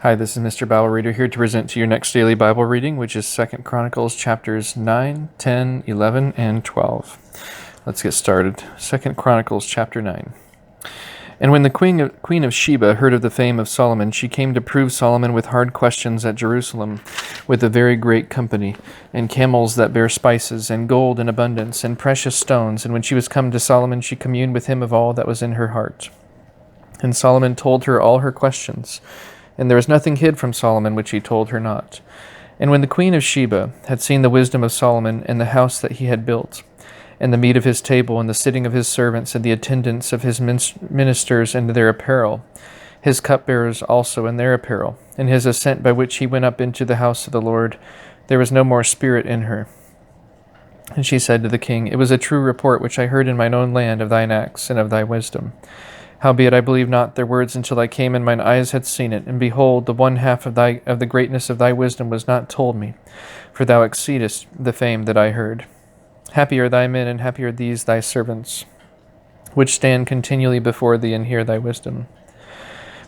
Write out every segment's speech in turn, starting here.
Hi, this is Mr. Bible Reader here to present to your next daily Bible reading, which is 2 Chronicles chapters 9, 10, 11, and 12. Let's get started. 2 Chronicles chapter 9. And when the queen of Sheba heard of the fame of Solomon, she came to prove Solomon with hard questions at Jerusalem, with a very great company, and camels that bear spices, and gold in abundance, and precious stones. And when she was come to Solomon, she communed with him of all that was in her heart. And Solomon told her all her questions, and there was nothing hid from Solomon which he told her not. And when the queen of Sheba had seen the wisdom of Solomon, and the house that he had built, and the meat of his table, and the sitting of his servants, and the attendance of his ministers, and their apparel, his cupbearers also in their apparel, and his ascent by which he went up into the house of the Lord, there was no more spirit in her. And she said to the king, It was a true report which I heard in mine own land of thine acts and of thy wisdom. Howbeit I believed not their words until I came, and mine eyes had seen it. And behold, the one half of the greatness of thy wisdom was not told me, for thou exceedest the fame that I heard. Happy are thy men, and happy are these thy servants, which stand continually before thee and hear thy wisdom.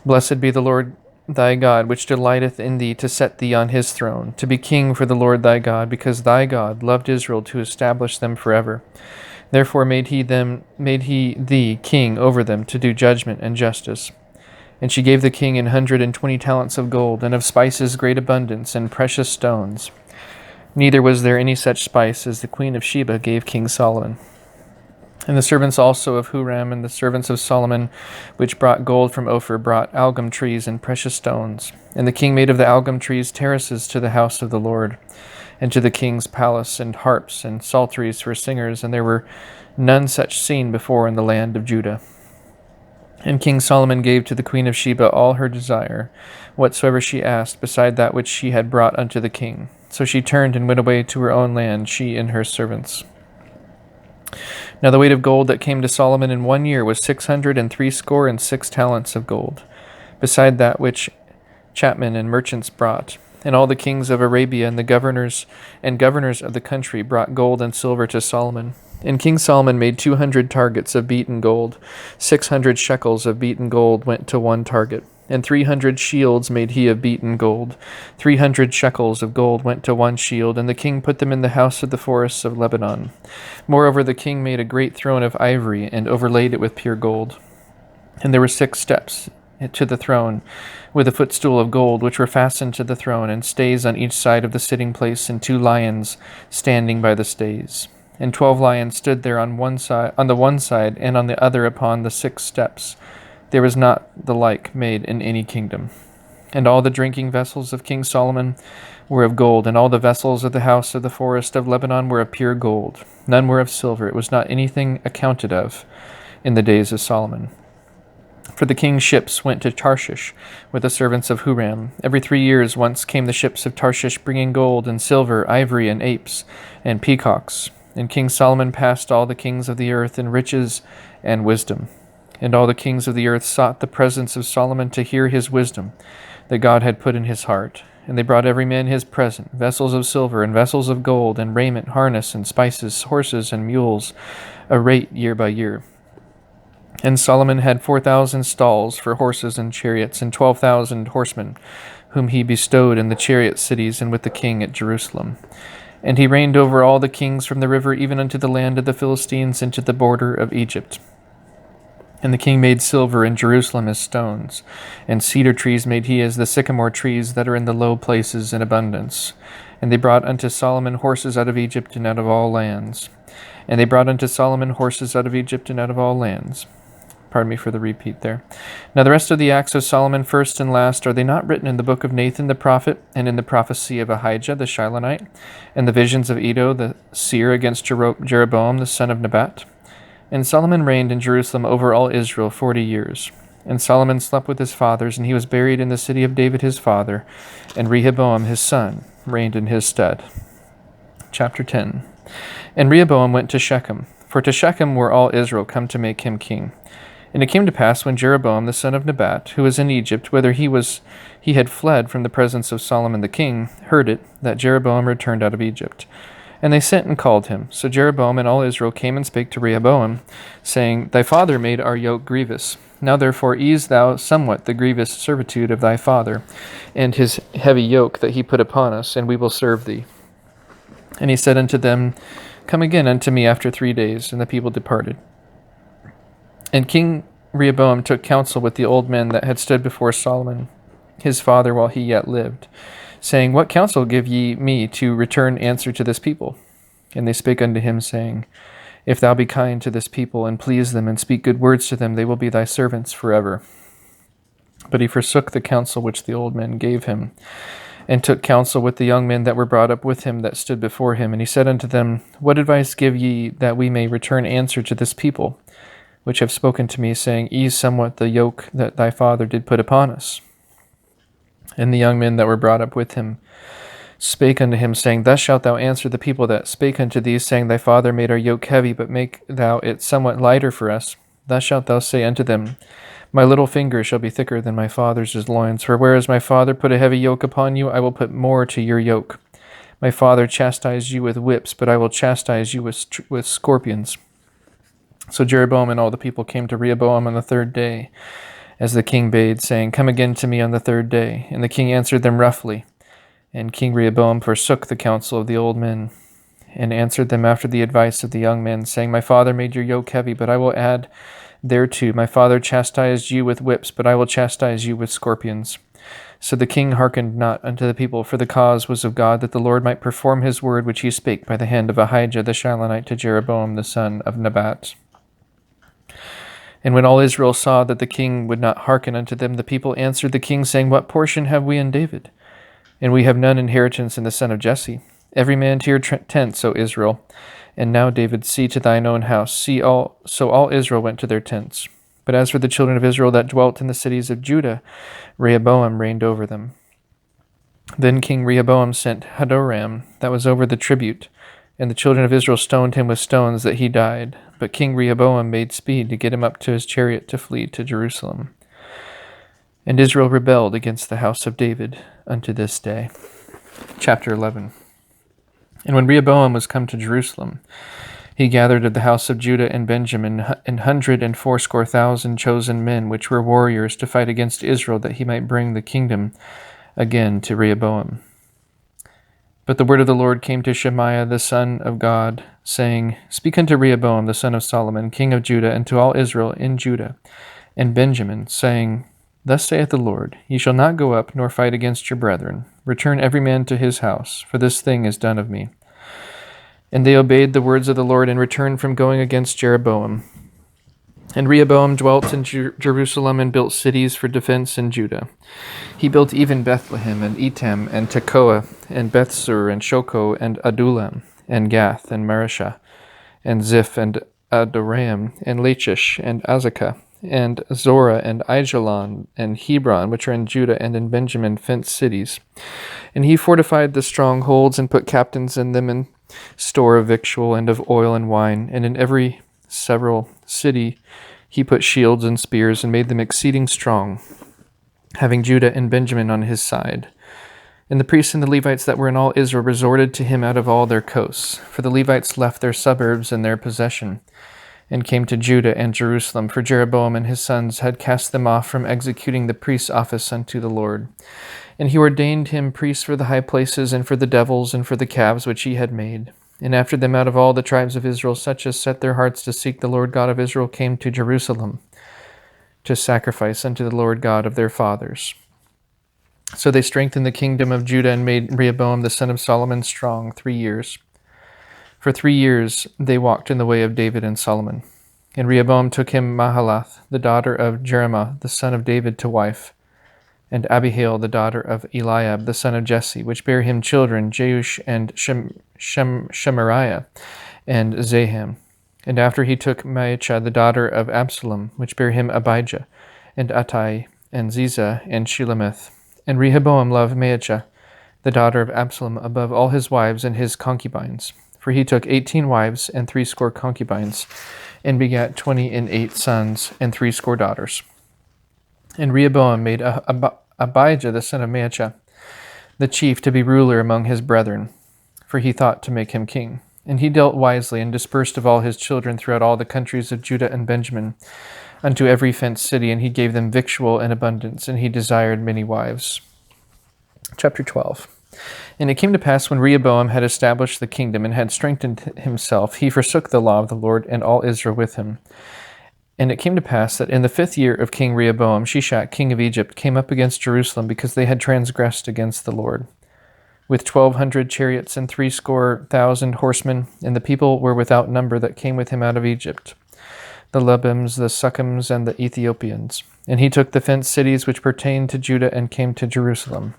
Blessed be the Lord thy God, which delighteth in thee to set thee on his throne, to be king for the Lord thy God, because thy God loved Israel to establish them forever. Therefore made he thee king over them, to do judgment and justice. And she gave the king 120 talents of gold, and of spices great abundance, and precious stones. Neither was there any such spice as the queen of Sheba gave King Solomon. And the servants also of Huram, and the servants of Solomon, which brought gold from Ophir, brought algum trees and precious stones. And the king made of the algum trees terraces to the house of the Lord, and to the king's palace, and harps and psalteries for singers, and there were none such seen before in the land of Judah. And King Solomon gave to the queen of Sheba all her desire, whatsoever she asked, beside that which she had brought unto the king. So she turned and went away to her own land, she and her servants. Now the weight of gold that came to Solomon in 1 year was 666 talents of gold, beside that which chapmen and merchants brought. And all the kings of Arabia and the governors of the country brought gold and silver to Solomon. And King Solomon made 200 targets of beaten gold. 600 shekels of beaten gold went to one target. And 300 shields made he of beaten gold. 300 shekels of gold went to one shield, and the king put them in the house of the forests of Lebanon. Moreover, the king made a great throne of ivory, and overlaid it with pure gold. And there were 6 steps to the throne, with a footstool of gold, which were fastened to the throne, and stays on each side of the sitting place, and 2 lions standing by the stays. And 12 lions stood there on the one side, and on the other upon the 6 steps. There was not the like made in any kingdom. And all the drinking vessels of King Solomon were of gold, and all the vessels of the house of the forest of Lebanon were of pure gold. None were of silver. It was not anything accounted of in the days of Solomon. For the king's ships went to Tarshish with the servants of Huram. Every 3 years once came the ships of Tarshish, bringing gold and silver, ivory and apes and peacocks. And King Solomon passed all the kings of the earth in riches and wisdom. And all the kings of the earth sought the presence of Solomon to hear his wisdom that God had put in his heart. And they brought every man his present, vessels of silver and vessels of gold, and raiment, harness, and spices, horses and mules, a rate year by year. And Solomon had 4,000 stalls for horses and chariots, and 12,000 horsemen, whom he bestowed in the chariot cities and with the king at Jerusalem. And he reigned over all the kings from the river even unto the land of the Philistines, and to the border of Egypt. And the king made silver in Jerusalem as stones, and cedar trees made he as the sycamore trees that are in the low places in abundance. And they brought unto Solomon horses out of Egypt and out of all lands. And they brought unto Solomon horses out of Egypt and out of all lands. Pardon me for the repeat there. Now the rest of the acts of Solomon, first and last, are they not written in the book of Nathan the prophet, and in the prophecy of Ahijah the Shilonite, and the visions of Iddo the seer against Jeroboam the son of Nebat? And Solomon reigned in Jerusalem over all Israel 40 years. And Solomon slept with his fathers, and he was buried in the city of David his father, and Rehoboam his son reigned in his stead. Chapter 10. And Rehoboam went to Shechem, for to Shechem were all Israel come to make him king. And it came to pass, when Jeroboam the son of Nebat, who was in Egypt, whither he had fled from the presence of Solomon the king, heard it, that Jeroboam returned out of Egypt. And they sent and called him. So Jeroboam and all Israel came and spake to Rehoboam, saying, Thy father made our yoke grievous. Now therefore ease thou somewhat the grievous servitude of thy father, and his heavy yoke that he put upon us, and we will serve thee. And he said unto them, Come again unto me after 3 days. And the people departed. And King Rehoboam took counsel with the old men that had stood before Solomon, his father, while he yet lived, saying, What counsel give ye me to return answer to this people? And they spake unto him, saying, If thou be kind to this people, and please them, and speak good words to them, they will be thy servants forever. But he forsook the counsel which the old men gave him, and took counsel with the young men that were brought up with him that stood before him. And he said unto them, What advice give ye that we may return answer to this people, which have spoken to me, saying, Ease somewhat the yoke that thy father did put upon us? And the young men that were brought up with him spake unto him, saying, Thus shalt thou answer the people that spake unto thee, saying, Thy father made our yoke heavy, but make thou it somewhat lighter for us. Thus shalt thou say unto them, My little finger shall be thicker than my father's loins. For whereas my father put a heavy yoke upon you, I will put more to your yoke. My father chastised you with whips, but I will chastise you with scorpions. So Jeroboam and all the people came to Rehoboam on the 3rd day, as the king bade, saying, Come again to me on the 3rd day. And the king answered them roughly. And King Rehoboam forsook the counsel of the old men, and answered them after the advice of the young men, saying, My father made your yoke heavy, but I will add thereto. My father chastised you with whips, but I will chastise you with scorpions. So the king hearkened not unto the people, for the cause was of God, that the Lord might perform his word which he spake by the hand of Ahijah the Shilonite to Jeroboam the son of Nebat. And when all Israel saw that the king would not hearken unto them, the people answered the king, saying, What portion have we in David? And we have none inheritance in the son of Jesse. Every man to your tents, O Israel. And now, David, see to thine own house. So all Israel went to their tents. But as for the children of Israel that dwelt in the cities of Judah, Rehoboam reigned over them. Then King Rehoboam sent Hadoram, that was over the tribute, and the children of Israel stoned him with stones, that he died. But King Rehoboam made speed to get him up to his chariot to flee to Jerusalem. And Israel rebelled against the house of David unto this day. Chapter 11. And when Rehoboam was come to Jerusalem, he gathered of the house of Judah and Benjamin 180,000 chosen men, which were warriors, to fight against Israel, that he might bring the kingdom again to Rehoboam. But the word of the Lord came to Shemaiah the son of God, saying, Speak unto Rehoboam the son of Solomon, king of Judah, and to all Israel in Judah and Benjamin, saying, Thus saith the Lord, Ye shall not go up, nor fight against your brethren. Return every man to his house, for this thing is done of me. And they obeyed the words of the Lord, and returned from going against Jeroboam. And Rehoboam dwelt in Jerusalem, and built cities for defense in Judah. He built even Bethlehem, and Etam, and Tekoa, and Bethsur, and Shoko, and Adullam, and Gath, and Mareshah, and Ziph, and Adoram, and Lachish, and Azekah, and Zorah, and Aijalon, and Hebron, which are in Judah and in Benjamin, fenced cities. And he fortified the strongholds, and put captains in them, and store of victual, and of oil and wine. And in every several city he put shields and spears, and made them exceeding strong, having Judah and Benjamin on his side. And the priests and the Levites that were in all Israel resorted to him out of all their coasts. For the Levites left their suburbs and their possession, and came to Judah and Jerusalem, for Jeroboam and his sons had cast them off from executing the priest's office unto the Lord. And he ordained him priests for the high places, and for the devils, and for the calves which he had made. And after them out of all the tribes of Israel, such as set their hearts to seek the Lord God of Israel, came to Jerusalem to sacrifice unto the Lord God of their fathers. So they strengthened the kingdom of Judah, and made Rehoboam the son of Solomon strong 3 years. For 3 years they walked in the way of David and Solomon. And Rehoboam took him Mahalath, the daughter of Jerimoth, the son of David, to wife, and Abihail, the daughter of Eliab, the son of Jesse, which bare him children, Jeush, and Shemariah, and Zaham. And after he took Maachah, the daughter of Absalom, which bare him Abijah, and Attai, and Ziza, and Shelemith. And Rehoboam loved Maachah, the daughter of Absalom, above all his wives and his concubines. For he took 18 wives and 80 concubines, and begat 28 sons and 80 daughters. And Rehoboam made Abijah the son of Maachah the chief to be ruler among his brethren, for he thought to make him king. And he dealt wisely, and dispersed of all his children throughout all the countries of Judah and Benjamin, unto every fenced city, and he gave them victual in abundance, and he desired many wives. Chapter 12. And it came to pass, when Rehoboam had established the kingdom and had strengthened himself, he forsook the law of the Lord and all Israel with him. And it came to pass that in the 5th year of King Rehoboam, Shishak king of Egypt came up against Jerusalem, because they had transgressed against the Lord, with 1,200 chariots and 70,000 horsemen, and the people were without number that came with him out of Egypt, the Lubims, the Sukkims, and the Ethiopians. And he took the fenced cities which pertained to Judah, and came to Jerusalem.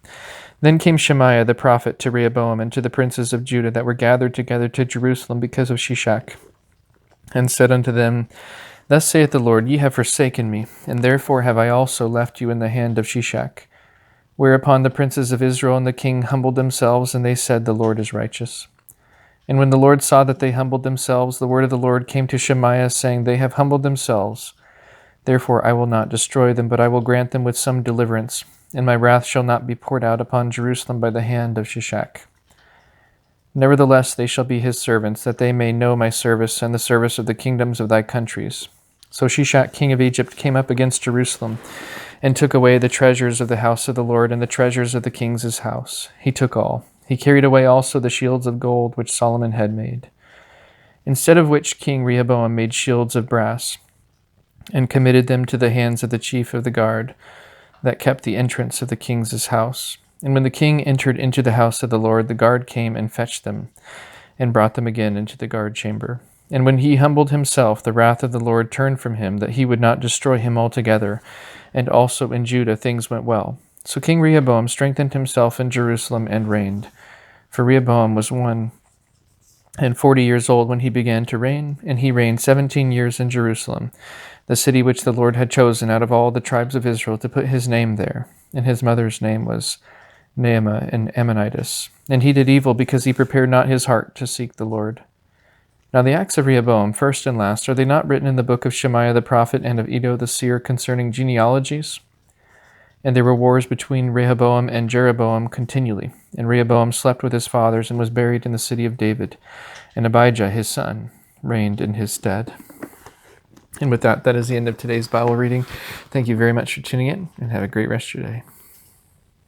Then came Shemaiah the prophet to Rehoboam and to the princes of Judah that were gathered together to Jerusalem because of Shishak, and said unto them, Thus saith the Lord, Ye have forsaken me, and therefore have I also left you in the hand of Shishak. Whereupon the princes of Israel and the king humbled themselves, and they said, The Lord is righteous. And when the Lord saw that they humbled themselves, the word of the Lord came to Shemaiah, saying, They have humbled themselves. Therefore I will not destroy them, but I will grant them with some deliverance, and my wrath shall not be poured out upon Jerusalem by the hand of Shishak. Nevertheless they shall be his servants, that they may know my service and the service of the kingdoms of thy countries. So Shishak king of Egypt came up against Jerusalem, and took away the treasures of the house of the Lord, and the treasures of the king's house. He took all. He carried away also the shields of gold which Solomon had made. Instead of which King Rehoboam made shields of brass, and committed them to the hands of the chief of the guard, that kept the entrance of the king's house. And when the king entered into the house of the Lord, the guard came and fetched them, and brought them again into the guard chamber. And when he humbled himself, the wrath of the Lord turned from him, that he would not destroy him altogether. And also in Judah things went well. So King Rehoboam strengthened himself in Jerusalem and reigned. For Rehoboam was 41 years old when he began to reign, and he reigned 17 years in Jerusalem, the city which the Lord had chosen out of all the tribes of Israel to put his name there. And his mother's name was Naamah an Ammonitess. And he did evil because he prepared not his heart to seek the Lord. Now the acts of Rehoboam, first and last, are they not written in the book of Shemaiah the prophet and of Iddo the seer concerning genealogies? And there were wars between Rehoboam and Jeroboam continually. And Rehoboam slept with his fathers and was buried in the city of David. And Abijah his son reigned in his stead. And with that, that is the end of today's Bible reading. Thank you very much for tuning in, and have a great rest of your day.